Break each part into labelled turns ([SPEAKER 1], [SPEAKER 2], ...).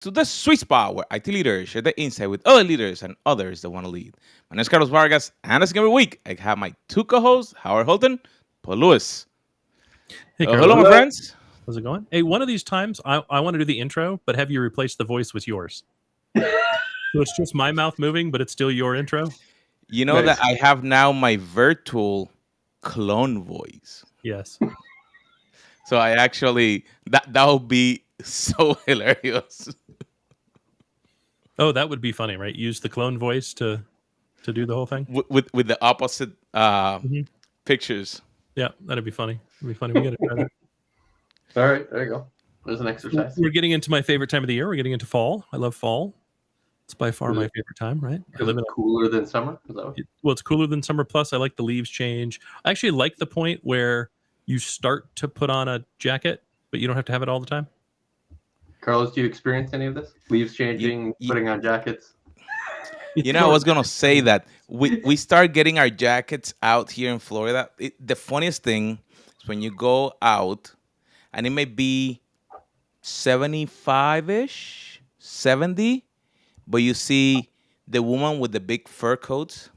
[SPEAKER 1] to the sweet spot where IT leaders share the insight with other leaders and others that want to lead. My name is Carlos Vargas, and as every week, I have my two co-hosts, Howard Holton, Paul Lewis.
[SPEAKER 2] Hey,
[SPEAKER 1] Hello,
[SPEAKER 2] Carlos.
[SPEAKER 1] my
[SPEAKER 3] Hello.
[SPEAKER 1] friends.
[SPEAKER 2] How's it going? Hey, one of these times I want to do the intro, but have you replace the voice with yours. So it's just my mouth moving, but it's still your intro.
[SPEAKER 1] You know
[SPEAKER 3] Nice.
[SPEAKER 1] that I have now my virtual clone voice.
[SPEAKER 2] Yes.
[SPEAKER 1] So I actually that would be so hilarious.
[SPEAKER 2] Oh, that would be funny, right? Use the clone voice to do the whole thing.
[SPEAKER 1] With the opposite
[SPEAKER 2] Mhm.
[SPEAKER 1] pictures.
[SPEAKER 2] Yeah, that'd be funny. It'd be funny. We got to try that.
[SPEAKER 3] All right, there you go. There's an exercise.
[SPEAKER 2] We're getting into my favorite time of the year. We're getting into fall. I love fall. It's by far my favorite time, right? I
[SPEAKER 3] Is
[SPEAKER 2] live
[SPEAKER 3] it
[SPEAKER 2] in
[SPEAKER 3] cooler than summer? Is that what-
[SPEAKER 2] well, it's cooler than summer. Plus, I like the leaves change. I actually like the point where you start to put on a jacket, but you don't have to have it all the time.
[SPEAKER 3] Carlos, do you experience any of this? Leaves changing,
[SPEAKER 1] Ye-
[SPEAKER 3] putting on jackets?
[SPEAKER 1] You know, I was gonna say that we start getting our jackets out here in Florida. The funniest thing is when you go out, and it may be 75-ish, 70, but you see the woman with the big fur coats,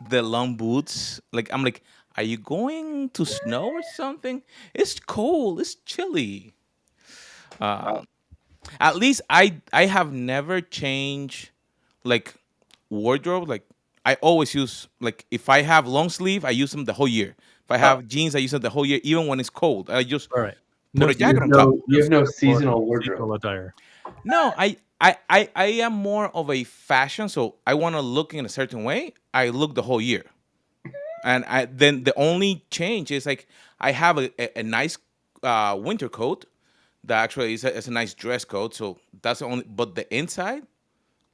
[SPEAKER 1] the long boots. Like I'm like, are you going to snow or something? It's cold. It's chilly. Uh, at least I have never changed like wardrobe. Like I always use like if I have long sleeve, I use them the whole year. If I have jeans, I use them the whole year, even when it's cold. I just
[SPEAKER 2] All right.
[SPEAKER 1] put a jacket on top.
[SPEAKER 3] You have no
[SPEAKER 2] seasonal
[SPEAKER 3] seasonal wardrobe.
[SPEAKER 2] attire.
[SPEAKER 1] No, I am more of a fashion, so I want to look in a certain way. I look the whole year, and then the only change is like I have a nice winter coat that actually is a nice dress coat. So that's the only. But the inside,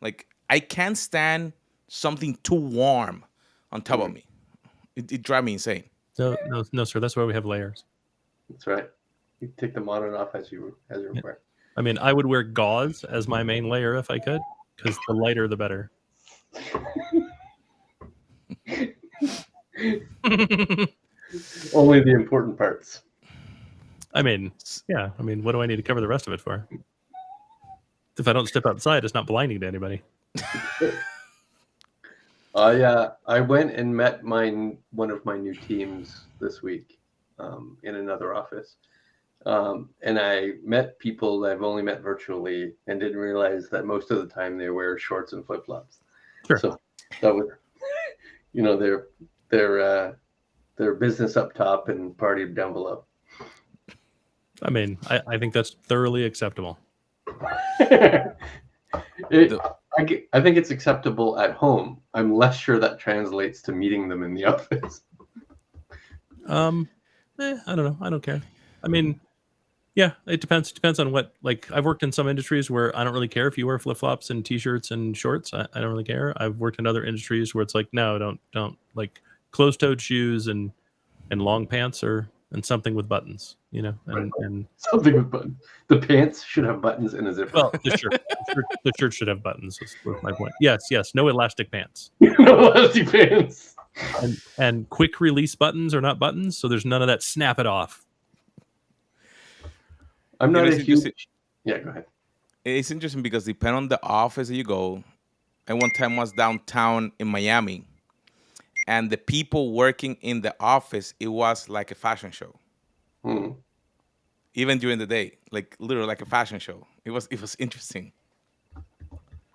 [SPEAKER 1] like I can't stand something too warm on top of me. It drives me insane.
[SPEAKER 2] No, sir. That's why we have layers.
[SPEAKER 3] That's right. You take them on and off as you require.
[SPEAKER 2] I mean, I would wear gauze as my main layer if I could, because the lighter the better.
[SPEAKER 3] Only the important parts.
[SPEAKER 2] I mean, yeah. I mean, what do I need to cover the rest of it for? If I don't step outside, it's not blinding to anybody.
[SPEAKER 3] I went and met one of my new teams this week in another office. And I met people that I've only met virtually and didn't realize that most of the time they wear shorts and flip-flops.
[SPEAKER 2] Sure.
[SPEAKER 3] So that was, their business up top and party down below.
[SPEAKER 2] I mean, I think that's thoroughly acceptable.
[SPEAKER 3] I think it's acceptable at home. I'm less sure that translates to meeting them in the office.
[SPEAKER 2] I don't know. I don't care. I mean, yeah, it depends. It depends on what. Like, I've worked in some industries where I don't really care if you wear flip flops and t-shirts and shorts. I don't really care. I've worked in other industries where it's like, no, don't like closed-toed shoes and long pants and something with buttons. You know, and
[SPEAKER 3] Something with buttons. The pants should have buttons in a zipper.
[SPEAKER 2] well, the shirt should have buttons. Was my point. Yes, no elastic pants.
[SPEAKER 3] No elastic pants.
[SPEAKER 2] And quick release buttons are not buttons, so there's none of that snap it off.
[SPEAKER 3] I'm not
[SPEAKER 1] You know,
[SPEAKER 3] a
[SPEAKER 1] it's
[SPEAKER 3] huge.
[SPEAKER 1] interesting-
[SPEAKER 3] Yeah, go ahead.
[SPEAKER 1] It's interesting because depending on the office that you go, I one time was downtown in Miami, and the people working in the office, it was like a fashion show.
[SPEAKER 3] Hmm.
[SPEAKER 1] Even during the day, like literally like a fashion show. It was interesting.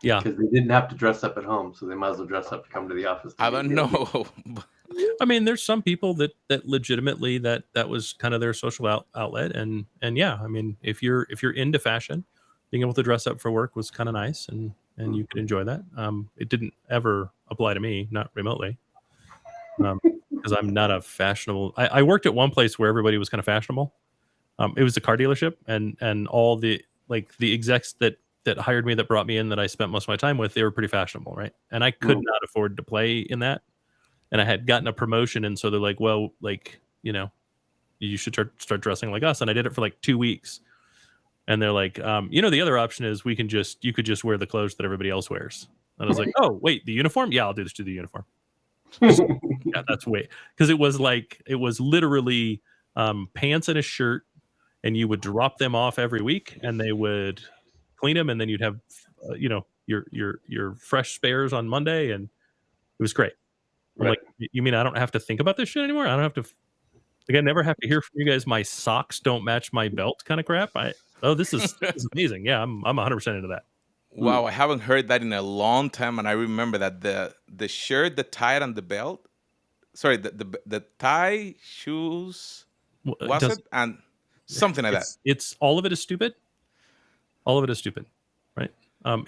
[SPEAKER 2] Yeah,
[SPEAKER 3] Because they didn't have to dress up at home, so they might as well dress up to come to the office.
[SPEAKER 1] I don't know.
[SPEAKER 2] I mean, there's some people that legitimately that was kind of their social outlet, and yeah, I mean, if you're into fashion, being able to dress up for work was kind of nice, and you could enjoy that. It didn't ever apply to me, not remotely, because I'm not a fashionable. I worked at one place where everybody was kind of fashionable. It was a car dealership, and all the execs that hired me, that brought me in, that I spent most of my time with, they were pretty fashionable, right? And I could not afford to play in that. And I had gotten a promotion, and so they're like, well, like, you should start dressing like us. And I did it for like 2 weeks. And they're like, the other option is you could just wear the clothes that everybody else wears. And I was like, oh, wait, the uniform? Yeah, I'll do the uniform. Yeah, that's way. Because it was literally pants and a shirt, and you would drop them off every week, and they would clean them, and then you'd have, your fresh spares on Monday, and it was great. I'm
[SPEAKER 3] Right.
[SPEAKER 2] like, you mean I don't have to think about this shit anymore? I don't have to, like, I never have to hear from you guys. My socks don't match my belt, kind of crap. This is amazing. Yeah, I'm 100% into that.
[SPEAKER 1] Wow, I haven't heard that in a long time, and I remember that the shirt, the tie on the belt, sorry, the tie, shoes,
[SPEAKER 2] Well, it
[SPEAKER 1] was
[SPEAKER 2] does-
[SPEAKER 1] it, and something like that.
[SPEAKER 2] It's all of it is stupid. All of it is stupid, right? I'm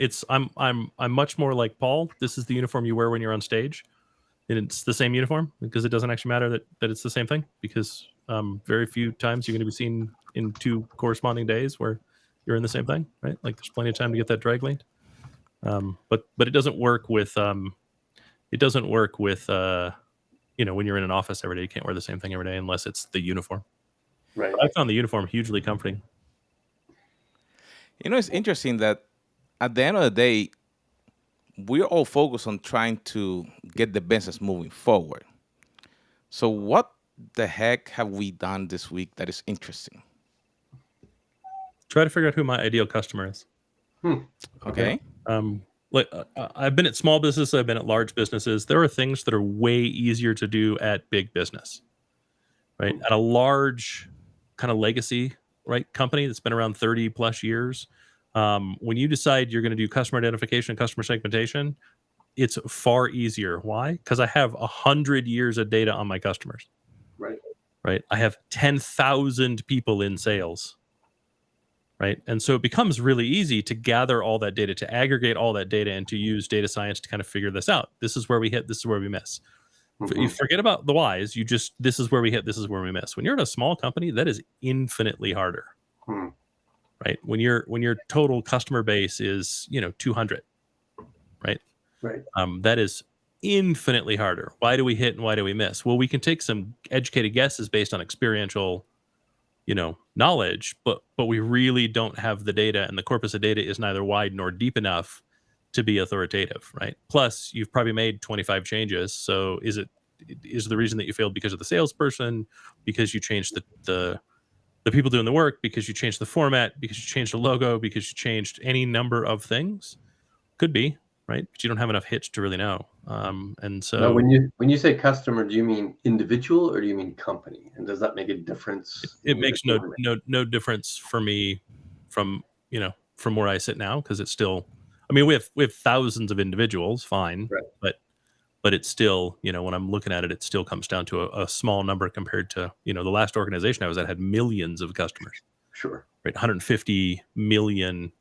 [SPEAKER 2] much more like Paul. This is the uniform you wear when you're on stage, and it's the same uniform because it doesn't actually matter that it's the same thing, because very few times you're going to be seen in two corresponding days where you're in the same thing, right? Like there's plenty of time to get that dry cleaned. But it doesn't work with when you're in an office every day. You can't wear the same thing every day unless it's the uniform.
[SPEAKER 3] Right.
[SPEAKER 2] I found the uniform hugely comforting.
[SPEAKER 1] It's interesting that at the end of the day, we're all focused on trying to get the business moving forward. So what the heck have we done this week that is interesting?
[SPEAKER 2] Try to figure out who my ideal customer is.
[SPEAKER 1] Okay.
[SPEAKER 2] I've been at small businesses, I've been at large businesses. There are things that are way easier to do at big business, right? At a large kind of legacy, right, company that's been around 30 plus years, when you decide you're going to do customer identification and customer segmentation, it's far easier. Why? Because I have 100 years of data on my customers. Right. I have 10,000 people in sales. Right. And so it becomes really easy to gather all that data, to aggregate all that data, and to use data science to kind of figure this out. This is where we hit. This is where we miss. You forget about the whys. This is where we hit. This is where we miss. When you're in a small company, that is infinitely harder. Right. When your total customer base is, 200. Right. That is infinitely harder. Why do we hit and why do we miss? Well, we can take some educated guesses based on experiential knowledge, but we really don't have the data, and the corpus of data is neither wide nor deep enough to be authoritative, right? Plus, you've probably made 25 changes. So is the reason that you failed because of the salesperson, because you changed the people doing the work, because you changed the format, because you changed the logo, because you changed any number of things? Could be, right? But you don't have enough hits to really know. And so
[SPEAKER 3] now, when you say customer, do you mean individual or do you mean company? And does that make a difference?
[SPEAKER 2] It makes no difference for me from where I sit now, because it's still, I mean, we have thousands of individuals, fine,
[SPEAKER 3] right.
[SPEAKER 2] but it's still, when I'm looking at it, it still comes down to a small number compared to, the last organization I was at had millions of customers.
[SPEAKER 3] Sure.
[SPEAKER 2] Right, 150 million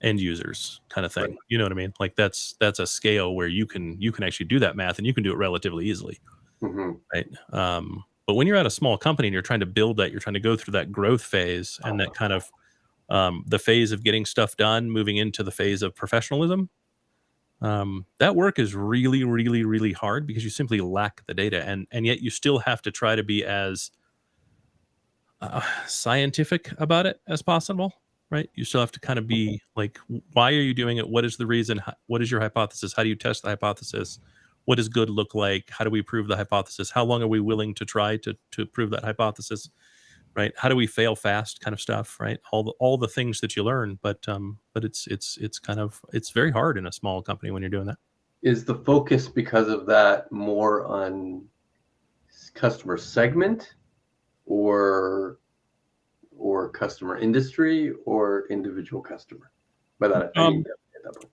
[SPEAKER 2] end users, kind of thing.
[SPEAKER 3] Right.
[SPEAKER 2] You know what I mean? Like that's a scale where you can actually do that math, and you can do it relatively easily. Right. But when you're at a small company and you're trying to build that, you're trying to go through that growth phase and that kind of the phase of getting stuff done, moving into the phase of professionalism. That work is really, really, really hard because you simply lack the data, and yet you still have to try to be as scientific about it as possible. Right. You still have to kind of be like, why are you doing it? What is the reason? What is your hypothesis? How do you test the hypothesis? What does good look like? How do we prove the hypothesis? How long are we willing to try to prove that hypothesis? Right. How do we fail fast, kind of stuff? Right. All the things that you learn, but it's very hard in a small company when you're doing that.
[SPEAKER 3] Is the focus because of that more on customer segment or customer industry or individual customer? By that, I mean,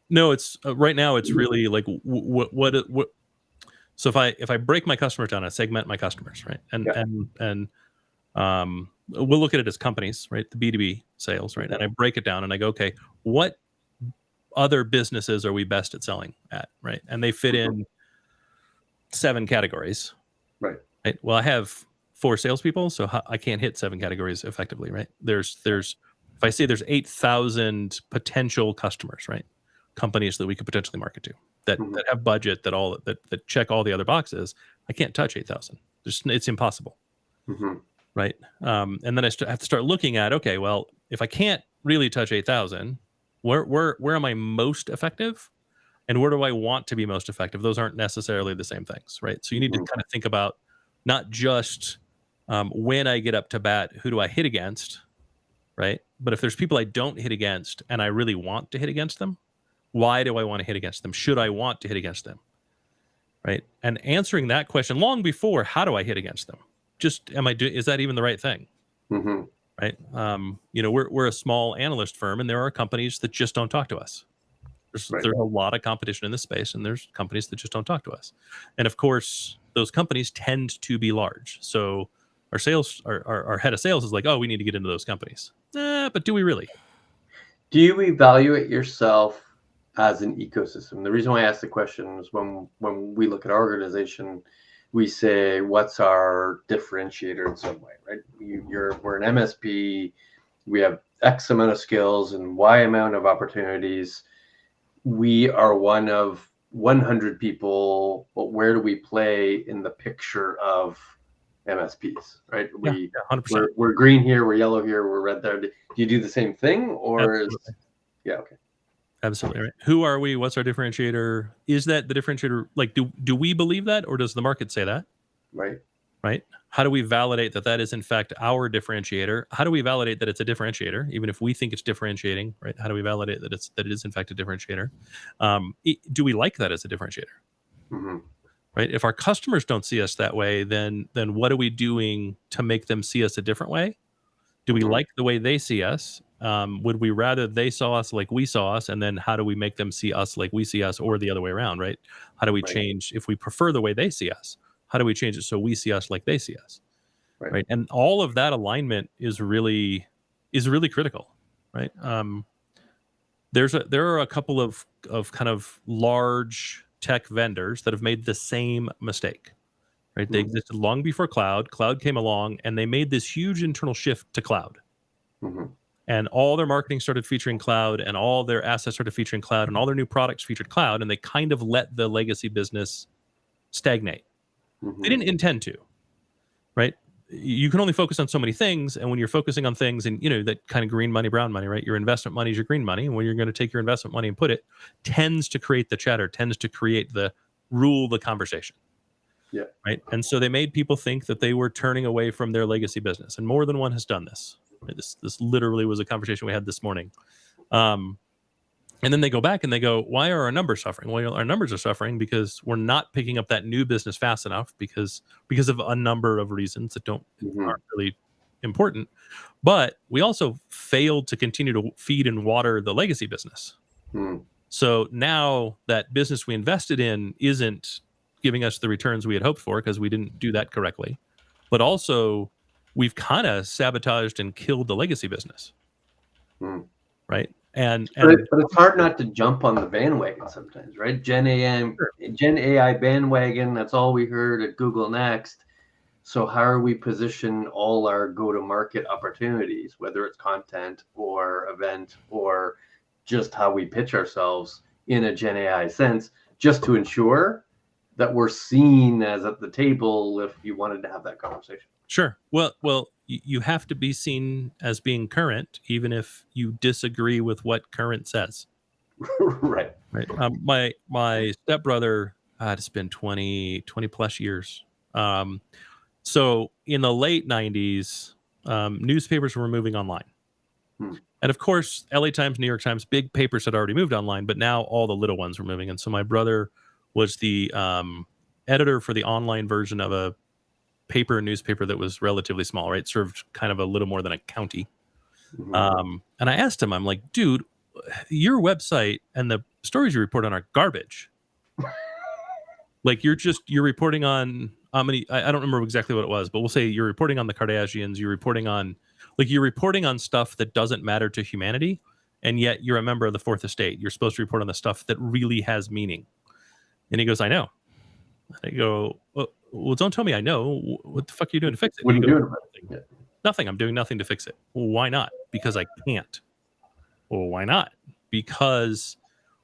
[SPEAKER 2] no, it's right now it's really like what. So if I break my customers down, I segment my customers, right? And we'll look at it as companies, right? The B2B sales, right? And I break it down and I go, okay, what other businesses are we best at selling at, right? And they fit in 7 categories,
[SPEAKER 3] right?
[SPEAKER 2] Well, I have 4 salespeople, so I can't hit 7 categories effectively, right? There's if I say there's 8,000 potential customers, right? Companies that we could potentially market to that have budget, that check all the other boxes. I can't touch 8,000. It's impossible, right? And then I have to start looking at, okay, well, if I can't really touch 8,000, where am I most effective, and where do I want to be most effective? Those aren't necessarily the same things, right? So you need to kind of think about not just when I get up to bat, who do I hit against, right? But if there's people I don't hit against and I really want to hit against them, why do I want to hit against them? Should I want to hit against them? Right. And answering that question long before, how do I hit against them? Just is that even the right thing?
[SPEAKER 3] Mm-hmm.
[SPEAKER 2] Right. We're a small analyst firm, and there are companies that just don't talk to us. There's a lot of competition in this space, and there's companies that just don't talk to us. And of course, those companies tend to be large. So our head of sales is like, oh, we need to get into those companies. But do we really?
[SPEAKER 3] Do you evaluate yourself as an ecosystem? The reason why I ask the question is when we look at our organization, we say, what's our differentiator in some way, right? We're an MSP. We have X amount of skills and Y amount of opportunities. We are one of 100 people, but where do we play in the picture of MSPs, right?
[SPEAKER 2] 100%.
[SPEAKER 3] We're green here, we're yellow here, we're red there. Do you do the same thing, or okay?
[SPEAKER 2] Absolutely right. Who are we? What's our differentiator? Is that the differentiator? Like, do we believe that, or does the market say that? Right. How do we validate that is in fact our differentiator? How do we validate that it's a differentiator, even if we think it's differentiating? Right. How do we validate that it is in fact a differentiator? Do we like that as a differentiator?
[SPEAKER 3] Mm-hmm.
[SPEAKER 2] Right. If our customers don't see us that way, then what are we doing to make them see us a different way? Do we like the way they see us? Would we rather they saw us like we saw us? And then how do we make them see us like we see us, or the other way around, right? How do we change if we prefer the way they see us? How do we change it so we see us like they see us? Right. And all of that alignment is really critical, right? There are a couple of kind of large tech vendors that have made the same mistake. Right. They existed long before cloud. Cloud came along and they made this huge internal shift to cloud.
[SPEAKER 3] Mm-hmm.
[SPEAKER 2] And all their marketing started featuring cloud, and all their assets started featuring cloud, and all their new products featured cloud, and they kind of let the legacy business stagnate.
[SPEAKER 3] Mm-hmm.
[SPEAKER 2] They didn't intend to, right? You can only focus on so many things, and when you're focusing on things, and that kind of green money, brown money, right? Your investment money is your green money, and when you're going to take your investment money and put it, tends to create the chatter, tends to create the rule the conversation.
[SPEAKER 3] Yeah.
[SPEAKER 2] Right. And so they made people think that they were turning away from their legacy business, and more than one has done this. Right? This literally was a conversation we had this morning. And then they go back and they go, why are our numbers suffering? Well, our numbers are suffering because we're not picking up that new business fast enough because of a number of reasons that aren't really important. But we also failed to continue to feed and water the legacy business. So now that business we invested in isn't giving us the returns we had hoped for because we didn't do that correctly. But also, we've kind of sabotaged and killed the legacy business. Right. But
[SPEAKER 3] it's hard not to jump on the bandwagon sometimes, right? Gen AI bandwagon, that's all we heard at Google Next. So how are we position all our go-to-market opportunities, whether it's content or event or just how we pitch ourselves in a Gen AI sense, just to ensure that we're seen as at the table if you wanted to have that conversation?
[SPEAKER 2] Sure. Well, you have to be seen as being current, even if you disagree with what current says.
[SPEAKER 3] Right.
[SPEAKER 2] My stepbrother, it's been 20 plus years. So in the late 90s, newspapers were moving online. And of course, LA Times, New York Times, big papers had already moved online, but now all the little ones were moving. And so my brother was the editor for the online version of a newspaper that was relatively small, right? Served kind of a little more than a county. And I asked him, I'm like, dude, your website and the stories you report on are garbage. Like you're reporting on how many, I don't remember exactly what it was, but we'll say you're reporting on the Kardashians, you're reporting on stuff that doesn't matter to humanity. And yet you're a member of the Fourth Estate. You're supposed to report on the stuff that really has meaning. And he goes, I know. I go, well, don't tell me I know. What the fuck are you doing to fix it?
[SPEAKER 3] What are you doing about
[SPEAKER 2] it? Nothing. I'm doing nothing to fix it. Well, why not? Because I can't. Well, why not? Because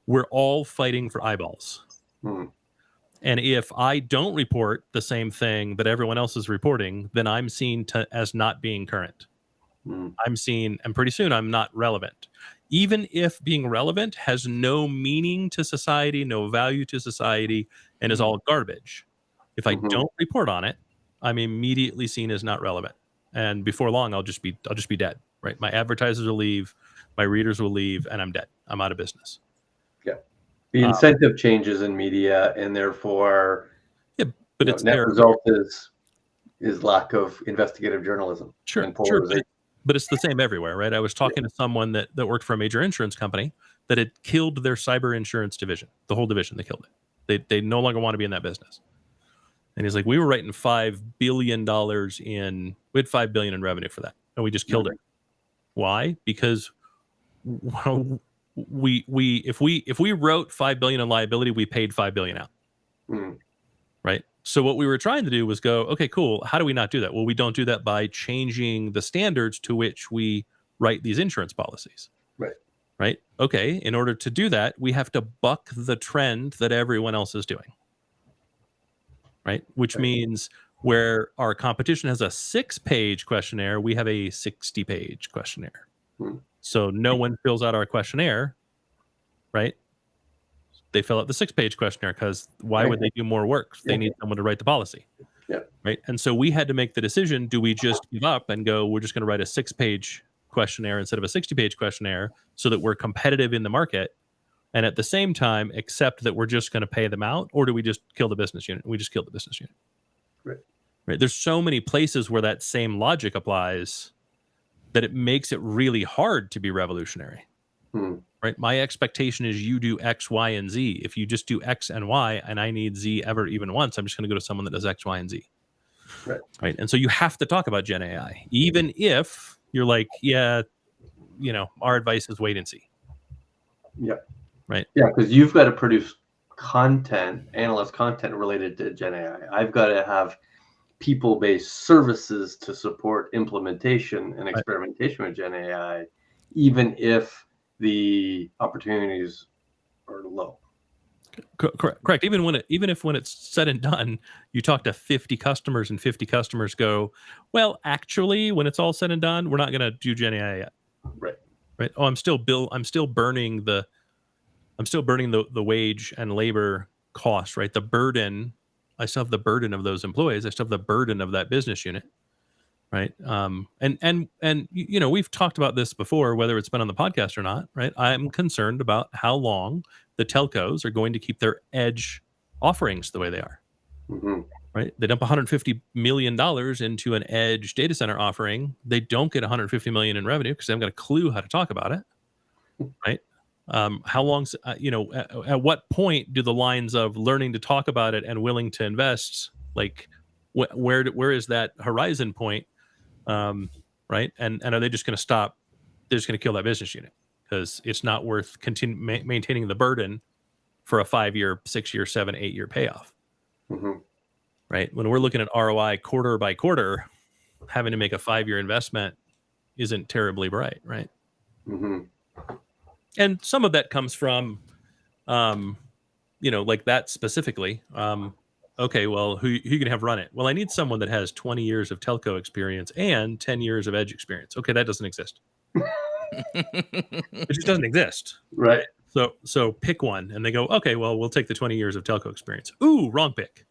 [SPEAKER 2] we're all fighting for eyeballs. And if I don't report the same thing that everyone else is reporting, then I'm seen as not being current. I'm seen, and pretty soon I'm not relevant. Even if being relevant has no meaning to society, no value to society, and is all garbage. If I don't report on it, I'm immediately seen as not relevant. And before long, I'll just be dead. right? My advertisers will leave, my readers will leave, and I'm dead. I'm out of business.
[SPEAKER 3] The incentive changes in media, and therefore,
[SPEAKER 2] Yeah, but
[SPEAKER 3] net result is lack of investigative journalism.
[SPEAKER 2] Sure,
[SPEAKER 3] and
[SPEAKER 2] sure.
[SPEAKER 3] polarization.
[SPEAKER 2] But it's the same everywhere, right? I was talking to someone that worked for a major insurance company that had killed their cyber insurance division, the whole division. They killed it. They no longer want to be in that business. And he's like, we were writing $5 billion we had $5 billion in revenue for that, and we just killed it. Why? Because if we wrote $5 billion in liability, we paid $5 billion out. Right. So what we were trying to do was go, okay, cool. How do we not do that? Well, we don't do that by changing the standards to which we write these insurance policies. Right. Okay. In order to do that, we have to buck the trend that everyone else is doing. Right. Which means where our competition has a 6-page questionnaire, we have a 60-page questionnaire. So no one fills out our questionnaire. Right. They fill out the 6-page questionnaire because why would they do more work? They need someone to write the policy. Right. And so we had to make the decision, do we just give up and go, we're just going to write a 6-page questionnaire instead of a 60-page questionnaire so that we're competitive in the market, and at the same time accept that we're just going to pay them out? Or do we just kill the business unit? We just killed the business unit. Right. There's so many places where that same logic applies that it makes it really hard to be revolutionary. Right. My expectation is you do X, Y, and Z. If you just do X and Y and I need Z ever even once, I'm just going to go to someone that does X, Y, and Z. Right. And so you have to talk about Gen AI, even if you're like, yeah, our advice is wait and see. Right.
[SPEAKER 3] Yeah, because you've got to produce content, analyze content related to Gen AI. I've got to have people-based services to support implementation and experimentation with Gen AI, even if the opportunities are low.
[SPEAKER 2] Correct. Even if when it's said and done, you talk to 50 customers and 50 customers go, well, actually, when it's all said and done, we're not going to do Gen AI yet. Right. Oh, I'm still burning the wage and labor cost. Right. The burden. I still have the burden of those employees. I still have the burden of that business unit. Right. And we've talked about this before, whether it's been on the podcast or not. Right. I'm concerned about how long the telcos are going to keep their edge offerings the way they are. Right. They dump $150 million into an edge data center offering. They don't get $150 million in revenue because they haven't got a clue how to talk about it. Right. How long, at what point do the lines of learning to talk about it and willing to invest, like where is that horizon point? Right. And are they just going to stop? They're just going to kill that business unit because it's not worth maintaining the burden for a 5-year, 6-year, 7, 8-year payoff. Right. When we're looking at ROI quarter by quarter, having to make a 5-year investment isn't terribly bright. Right. And some of that comes from, like that specifically. Okay, well, who you can have run it? Well, I need someone that has 20 years of telco experience and 10 years of edge experience. Okay, that doesn't exist. It just doesn't exist.
[SPEAKER 3] Right.
[SPEAKER 2] So pick one, and they go, okay, well, we'll take the 20 years of telco experience. Ooh, wrong pick.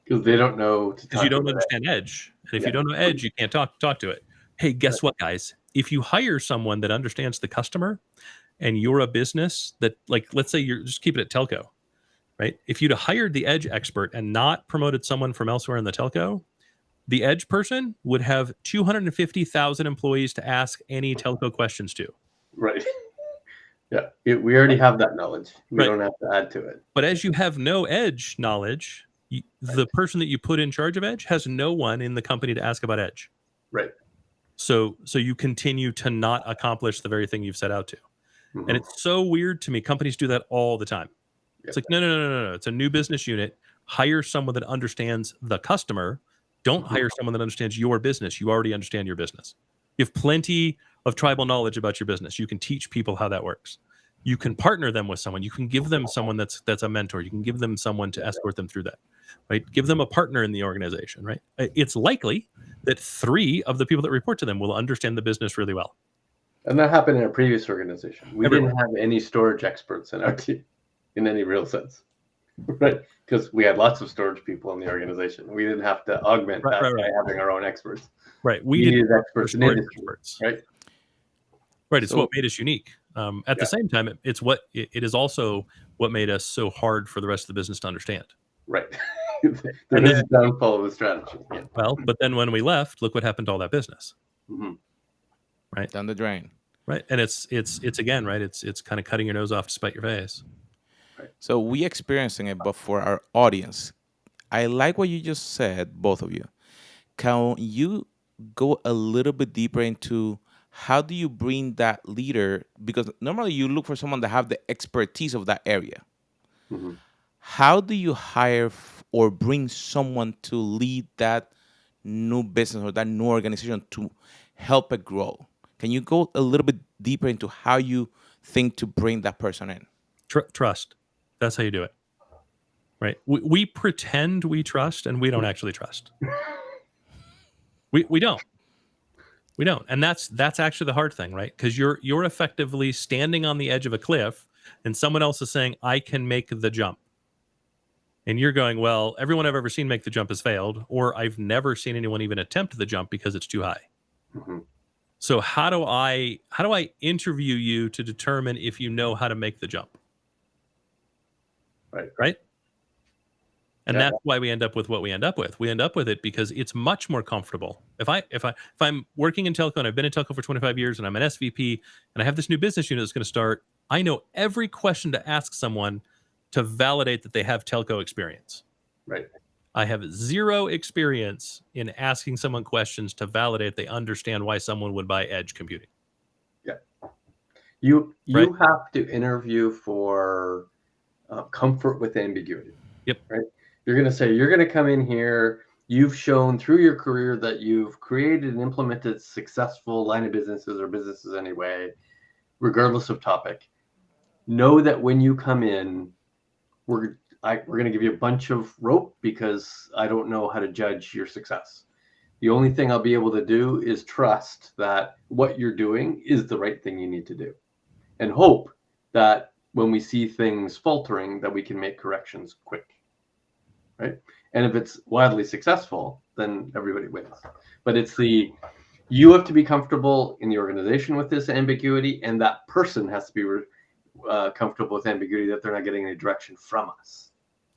[SPEAKER 3] Because they don't know.
[SPEAKER 2] Because you don't understand edge, and if you don't know edge, you can't talk to it. Hey, guess what, guys? If you hire someone that understands the customer, and you're a business that, like, let's say you're just keep it at telco. Right. If you'd have hired the edge expert and not promoted someone from elsewhere in the telco, the edge person would have 250,000 employees to ask any telco questions to.
[SPEAKER 3] Right. Yeah. We already have that knowledge. We don't have to add to it.
[SPEAKER 2] But as you have no edge knowledge, the person that you put in charge of edge has no one in the company to ask about edge.
[SPEAKER 3] Right.
[SPEAKER 2] So you continue to not accomplish the very thing you've set out to. And it's so weird to me. Companies do that all the time. It's like, no. It's a new business unit. Hire someone that understands the customer. Don't hire someone that understands your business. You already understand your business. You have plenty of tribal knowledge about your business. You can teach people how that works. You can partner them with someone. You can give them someone that's a mentor. You can give them someone to escort them through that. Right? Give them a partner in the organization. Right? It's likely that 3 of the people that report to them will understand the business really well.
[SPEAKER 3] And that happened in our previous organization. We didn't have any storage experts in our team. In any real sense. Right, because we had lots of storage people in the organization. We didn't have to augment
[SPEAKER 2] Right,
[SPEAKER 3] that
[SPEAKER 2] right,
[SPEAKER 3] by
[SPEAKER 2] right.
[SPEAKER 3] having our own experts.
[SPEAKER 2] Right.
[SPEAKER 3] We
[SPEAKER 2] We didn't
[SPEAKER 3] needed
[SPEAKER 2] look for
[SPEAKER 3] experts in
[SPEAKER 2] storage
[SPEAKER 3] industry,
[SPEAKER 2] experts.
[SPEAKER 3] right?
[SPEAKER 2] Right. It's
[SPEAKER 3] So
[SPEAKER 2] what made us unique. At the
[SPEAKER 3] yeah,
[SPEAKER 2] same time, it is also what made us so hard for the rest of the business to understand.
[SPEAKER 3] right.
[SPEAKER 2] And
[SPEAKER 3] There is
[SPEAKER 2] then,
[SPEAKER 3] a downfall of the strategy. Yeah.
[SPEAKER 2] well, but then when we left, look what happened to all that business.
[SPEAKER 3] Mhm.
[SPEAKER 2] Right.
[SPEAKER 1] Down the drain.
[SPEAKER 2] Right. And it's again, right. It's kind of cutting your nose off to spite your face.
[SPEAKER 1] So we experiencing it, but for our audience, I like what you just said, both of you. Can you go a little bit deeper into how do you bring that leader? Because normally you look for someone that have the expertise of that area.
[SPEAKER 3] Mhm.
[SPEAKER 1] How do you hire or bring someone to lead that new business or that new organization to help it grow? Can you go a little bit deeper into how you think to bring that person in?
[SPEAKER 2] Trust. That's how you do it. Right. We pretend we trust and we don't actually trust. We don't. We don't. And that's actually the hard thing, right? Because you're effectively standing on the edge of a cliff and someone else is saying, I can make the jump. And you're going, well, everyone I've ever seen make the jump has failed, or I've never seen anyone even attempt the jump because it's too high.
[SPEAKER 3] Mhm.
[SPEAKER 2] So how do I interview you to determine if you know how to make the jump?
[SPEAKER 3] Right.
[SPEAKER 2] Right? And
[SPEAKER 3] Yeah.
[SPEAKER 2] that's why we end up with what we end up with. We end up with it because it's much more comfortable. If I'm working in telco and I've been in telco for 25 years and I'm an SVP and I have this new business unit that's going to start, I know every question to ask someone to validate that they have telco experience.
[SPEAKER 3] Right.
[SPEAKER 2] I have zero experience in asking someone questions to validate they understand why someone would buy edge computing.
[SPEAKER 3] You
[SPEAKER 2] Right.
[SPEAKER 3] have to interview for comfort with ambiguity.
[SPEAKER 2] Yep.
[SPEAKER 3] Right. You're going to say you're going to come in here. You've shown through your career that you've created and implemented successful line of businesses or businesses anyway, regardless of topic. Know that when you come in, we're going to give you a bunch of rope because I don't know how to judge your success. The only thing I'll be able to do is trust that what you're doing is the right thing you need to do, and hope that when we see things faltering, that we can make corrections quick. Right. And if it's wildly successful, then everybody wins. But you have to be comfortable in the organization with this ambiguity, and that person has to be comfortable with ambiguity, that they're not getting any direction from us.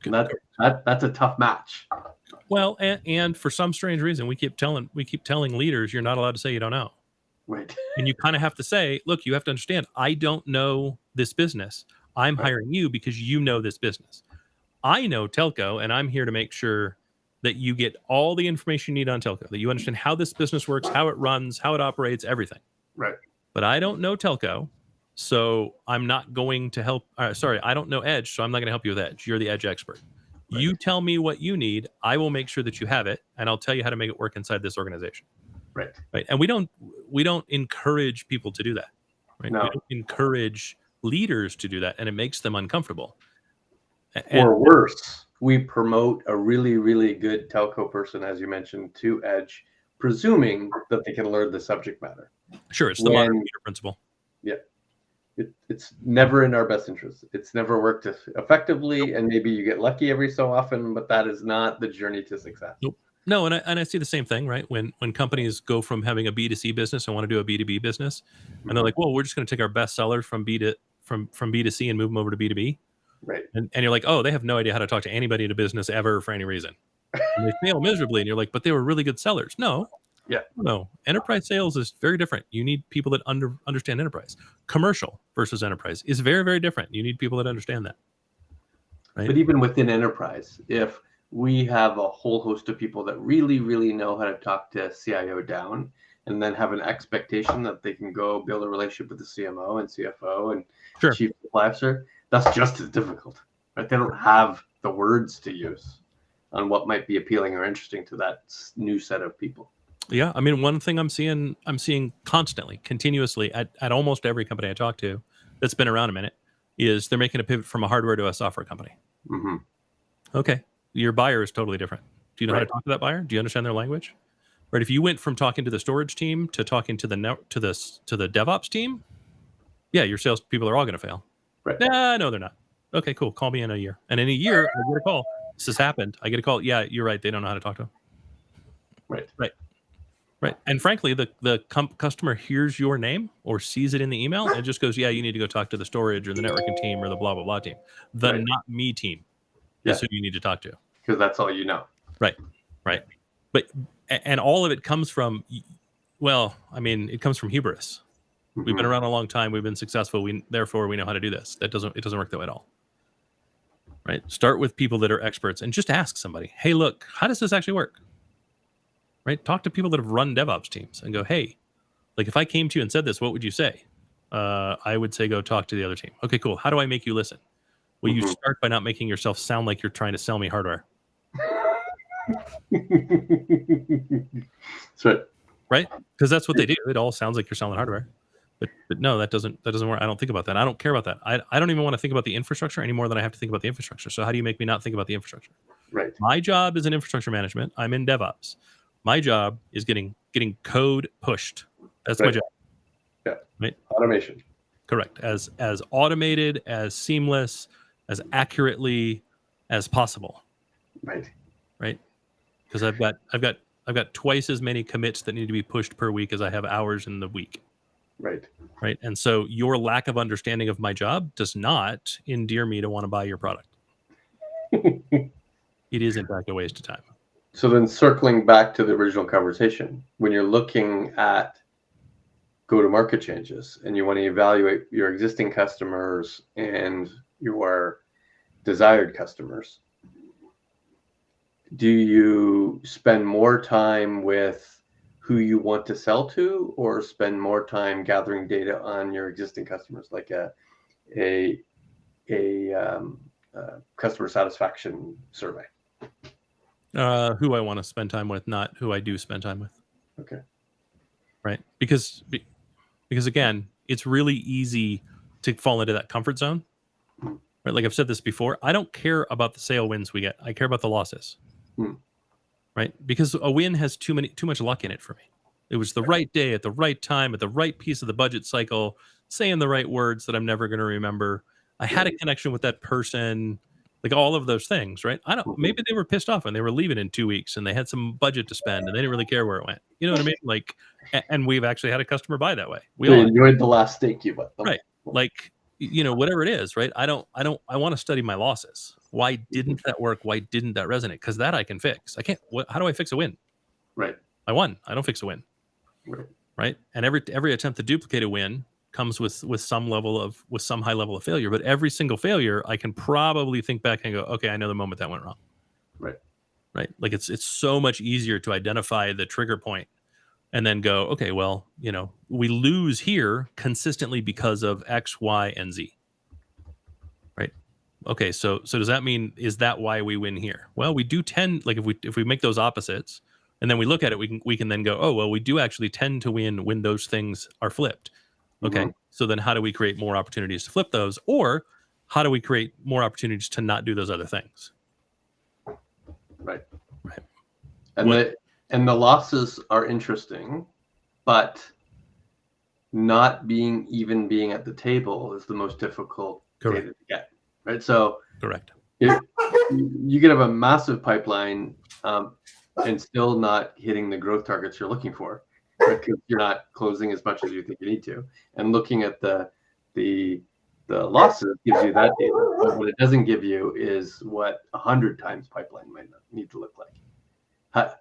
[SPEAKER 3] And that's a tough match.
[SPEAKER 2] Well, and for some strange reason, we keep telling leaders you're not allowed to say you don't know.
[SPEAKER 3] Right.
[SPEAKER 2] And you kind of have to say, look, you have to understand, I don't know this business. I'm hiring you because you know this business. I know telco, and I'm here to make sure that you get all the information you need on telco, that you understand how this business works, how it runs, how it operates, everything.
[SPEAKER 3] Right.
[SPEAKER 2] But I don't know telco, so I'm not going to help. Sorry, I don't know edge, so I'm not going to help you with edge. You're the edge expert. Right. You tell me what you need. I will make sure that you have it, and I'll tell you how to make it work inside this organization.
[SPEAKER 3] Right.
[SPEAKER 2] Right. And we don't encourage people to do that. Right.
[SPEAKER 3] No.
[SPEAKER 2] We don't encourage leaders to do that, and it makes them uncomfortable.
[SPEAKER 3] Or worse, we promote a really, really good telco person, as you mentioned, to edge, presuming that they can learn the subject matter.
[SPEAKER 2] Sure, it's the modern leader principle.
[SPEAKER 3] Yeah. It's never in our best interest. It's never worked effectively, and maybe you get lucky every so often, but that is not the journey to success.
[SPEAKER 2] Nope. No, and I see the same thing, right? When companies go from having a B2C business and want to do a B2B business, and they're like, well, we're just going to take our best sellers from B2C and move them over to B2B.
[SPEAKER 3] Right.
[SPEAKER 2] And you're like, oh, they have no idea how to talk to anybody in a business ever for any reason. And they fail miserably. And you're like, but they were really good sellers. No.
[SPEAKER 3] Yeah.
[SPEAKER 2] No. Enterprise sales is very different. You need people that understand enterprise. Commercial versus enterprise is very, very different. You need people that understand that. Right?
[SPEAKER 3] But even within enterprise, if we have a whole host of people that really, really know how to talk to CIO down, and then have an expectation that they can go build a relationship with the CMO and CFO and chief supply officer, that's just as difficult, right? They don't have the words to use on what might be appealing or interesting to that new set of people.
[SPEAKER 2] Yeah, I mean, one thing I'm seeing constantly, continuously at almost every company I talk to that's been around a minute is they're making a pivot from a hardware to a software company.
[SPEAKER 3] Mm-hmm.
[SPEAKER 2] Okay, your buyer is totally different. Do you know how to talk to that buyer? Do you understand their language? Right. If you went from talking to the storage team to talking to the DevOps team, yeah, your salespeople are all going to fail.
[SPEAKER 3] Right.
[SPEAKER 2] Nah, no, they're not. Okay, cool. Call me in a year. And in a year, I get a call. This has happened. I get a call. Yeah, you're right. They don't know how to talk to them.
[SPEAKER 3] Right.
[SPEAKER 2] Right. And frankly, the customer hears your name or sees it in the email and just goes, yeah, you need to go talk to the storage or the networking team or the blah, blah, blah team. The
[SPEAKER 3] Right.
[SPEAKER 2] not me team
[SPEAKER 3] Yeah.
[SPEAKER 2] is who you need to talk to.
[SPEAKER 3] Because that's all you know.
[SPEAKER 2] Right. But, and all of it comes from, well, I mean, it comes from hubris. We've been around a long time. We've been successful. Therefore, we know how to do this. It doesn't work that way at all. Right. Start with people that are experts and just ask somebody, hey, look, how does this actually work? Right. Talk to people that have run DevOps teams and go, hey, like if I came to you and said this, what would you say? I would say, go talk to the other team. Okay, cool. How do I make you listen? Well, you start by not making yourself sound like you're trying to sell me hardware.
[SPEAKER 3] That's right.
[SPEAKER 2] Right. Because that's what they do. It all sounds like you're selling hardware. But no, that doesn't work. I don't think about that. I don't care about that. I don't even want to think about the infrastructure any more than I have to think about the infrastructure. So how do you make me not think about the infrastructure?
[SPEAKER 3] Right.
[SPEAKER 2] My job is in infrastructure management. I'm in DevOps. My job is getting code pushed. That's my job.
[SPEAKER 3] Yeah.
[SPEAKER 2] Right.
[SPEAKER 3] Automation.
[SPEAKER 2] Correct. As automated, as seamless, as accurately as possible.
[SPEAKER 3] Right.
[SPEAKER 2] Right. Because I've got twice as many commits that need to be pushed per week as I have hours in the week.
[SPEAKER 3] Right.
[SPEAKER 2] Right. And so your lack of understanding of my job does not endear me to want to buy your product. It is, in fact, a waste of time.
[SPEAKER 3] So then circling back to the original conversation, when you're looking at go-to-market changes and you want to evaluate your existing customers and your desired customers, do you spend more time with who you want to sell to, or spend more time gathering data on your existing customers, like a customer satisfaction survey?
[SPEAKER 2] Who I want to spend time with, not who I do spend time with.
[SPEAKER 3] Okay.
[SPEAKER 2] Right. Because again, it's really easy to fall into that comfort zone. Right. Like I've said this before, I don't care about the sale wins we get. I care about the losses. Right. Because a win has too much luck in it for me. It was the right day at the right time at the right piece of the budget cycle, saying the right words that I'm never going to remember. I had a connection with that person, like all of those things, right? Maybe they were pissed off and they were leaving in 2 weeks and they had some budget to spend and they didn't really care where it went. You know what I mean? Like, and we've actually had a customer buy that way. We all
[SPEAKER 3] enjoyed the last steak you bought them.
[SPEAKER 2] Right. Like, whatever it is, right? I want to study my losses. Why didn't that work? Why didn't that resonate? Because that I can fix. I can't. How do I fix a win?
[SPEAKER 3] Right.
[SPEAKER 2] I won. I don't fix a win. Right. And every attempt to duplicate a win comes with some high level of failure. But every single failure, I can probably think back and go, okay, I know the moment that went wrong. Right. Like it's so much easier to identify the trigger point and then go, okay, well, we lose here consistently because of X, Y, and Z. Right. Okay. So does that mean, is that why we win here? Well, we do tend, like if we make those opposites and then we look at it, we can then go, oh, well, we do actually tend to win when those things are flipped. Okay. So then how do we create more opportunities to flip those? Or how do we create more opportunities to not do those other things?
[SPEAKER 3] Right.
[SPEAKER 2] Right.
[SPEAKER 3] And the losses are interesting, but not being at the table is the most difficult data to get. Right. So
[SPEAKER 2] correct.
[SPEAKER 3] If you could have a massive pipeline and still not hitting the growth targets you're looking for, because you're not closing as much as you think you need to. And looking at the losses gives you that data, but what it doesn't give you is what 100 times pipeline might need to look like.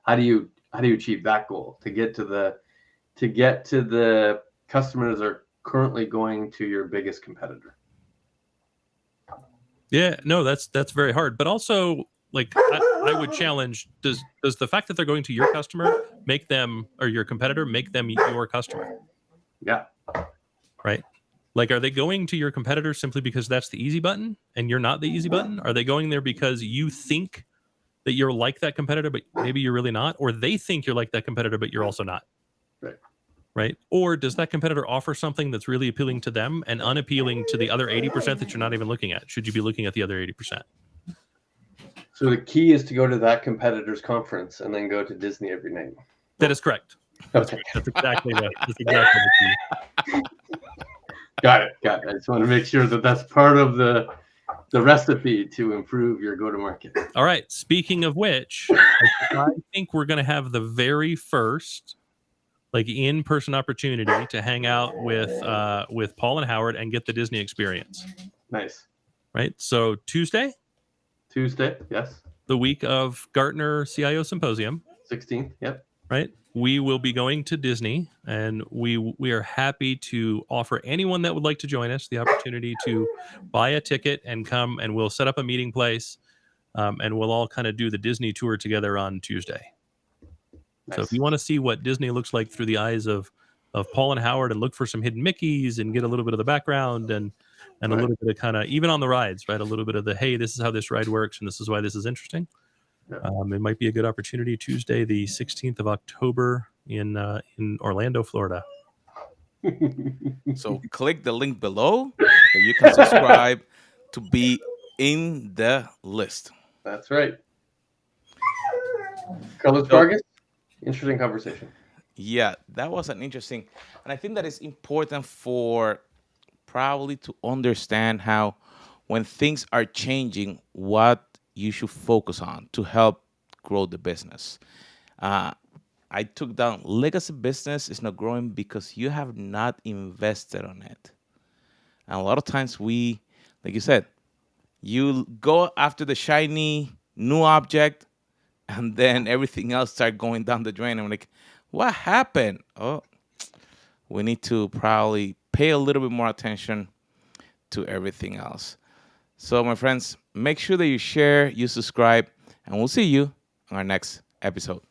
[SPEAKER 3] How do you achieve that goal to get to the customers that are currently going to your biggest competitor?
[SPEAKER 2] Yeah, no, that's very hard. But also, like, I would challenge: does the fact that they're going to your customer make them, or your competitor, make them your customer?
[SPEAKER 3] Yeah.
[SPEAKER 2] Right. Like, are they going to your competitor simply because that's the easy button and you're not the easy button? Are they going there because you think that you're like that competitor, but maybe you're really not? Or they think you're like that competitor, but you're also not? Right. Or does that competitor offer something that's really appealing to them and unappealing to the other 80% that you're not even looking at? Should you be looking at the other 80%?
[SPEAKER 3] So the key is to go to that competitor's conference and then go to Disney every night.
[SPEAKER 2] That is correct. That's exactly the key.
[SPEAKER 3] Got it. I just want to make sure that that's part of the the recipe to improve your go-to-market.
[SPEAKER 2] All right. Speaking of which, I think we're going to have the very first like in-person opportunity to hang out with Paul and Howard and get the Disney experience.
[SPEAKER 3] Nice.
[SPEAKER 2] Right. So Tuesday,
[SPEAKER 3] yes.
[SPEAKER 2] the week of Gartner CIO Symposium.
[SPEAKER 3] 16th. Yep.
[SPEAKER 2] Right. We will be going to Disney, and we are happy to offer anyone that would like to join us the opportunity to buy a ticket and come, and we'll set up a meeting place, and we'll all kind of do the Disney tour together on Tuesday.
[SPEAKER 3] Nice.
[SPEAKER 2] So if you want to see what Disney looks like through the eyes of Paul and Howard, and look for some hidden Mickeys and get a little bit of the background and a little bit of kind of, even on the rides, right, a little bit of the, hey, this is how this ride works and this is why this is interesting.
[SPEAKER 3] Yeah.
[SPEAKER 2] It might be a good opportunity. Tuesday, the 16th of October in Orlando, Florida.
[SPEAKER 1] So click the link below so you can subscribe to be in the list.
[SPEAKER 3] That's right. Carlos Vargas, interesting conversation.
[SPEAKER 1] Yeah, that was an interesting, and I think that is important for probably to understand how when things are changing, what you should focus on to help grow the business. I took down legacy business is not growing because you have not invested on it. And a lot of times we, like you said, you go after the shiny new object and then everything else start going down the drain. I'm like, what happened? Oh, we need to probably pay a little bit more attention to everything else. So, my friends, make sure that you share, you subscribe, and we'll see you on our next episode.